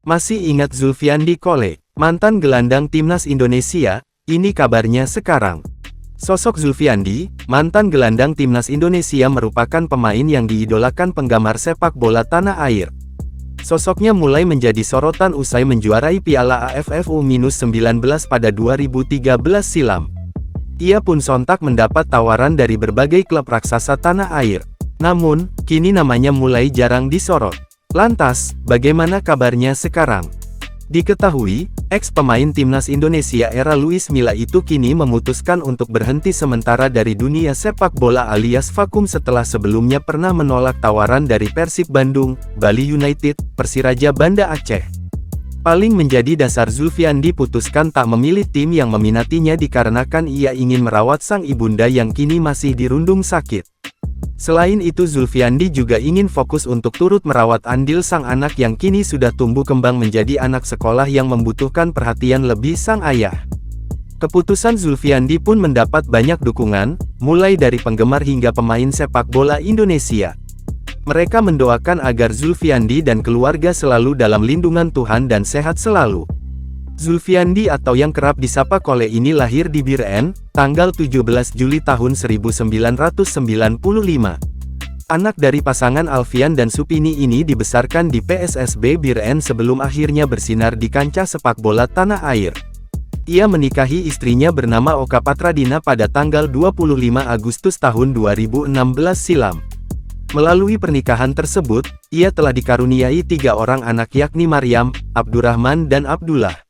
Masih ingat Zulfiandi Kole, mantan gelandang timnas Indonesia? Ini kabarnya sekarang. Sosok Zulfiandi, mantan gelandang timnas Indonesia merupakan pemain yang diidolakan penggemar sepak bola tanah air. Sosoknya mulai menjadi sorotan usai menjuarai Piala AFF U-19 pada 2013 silam. Ia pun sontak mendapat tawaran dari berbagai klub raksasa tanah air. Namun, kini namanya mulai jarang disorot. Lantas, bagaimana kabarnya sekarang? Diketahui, ex-pemain timnas Indonesia era Luis Milla itu kini memutuskan untuk berhenti sementara dari dunia sepak bola alias vakum setelah sebelumnya pernah menolak tawaran dari Persib Bandung, Bali United, Persiraja Banda Aceh. Paling menjadi dasar Zulfiandi putuskan tak memilih tim yang meminatinya dikarenakan ia ingin merawat sang ibunda yang kini masih dirundung sakit. Selain itu Zulfiandi juga ingin fokus untuk turut merawat andil sang anak yang kini sudah tumbuh kembang menjadi anak sekolah yang membutuhkan perhatian lebih sang ayah. Keputusan Zulfiandi pun mendapat banyak dukungan, mulai dari penggemar hingga pemain sepak bola Indonesia. Mereka mendoakan agar Zulfiandi dan keluarga selalu dalam lindungan Tuhan dan sehat selalu. Zulfiandi atau yang kerap disapa Kole ini lahir di Biren, tanggal 17 Juli tahun 1995. Anak dari pasangan Alfian dan Supini ini dibesarkan di PSSB Biren sebelum akhirnya bersinar di kancah sepak bola tanah air. Ia menikahi istrinya bernama Oka Patradina pada tanggal 25 Agustus tahun 2016 silam. Melalui pernikahan tersebut, ia telah dikaruniai 3 orang anak yakni Maryam, Abdurrahman dan Abdullah.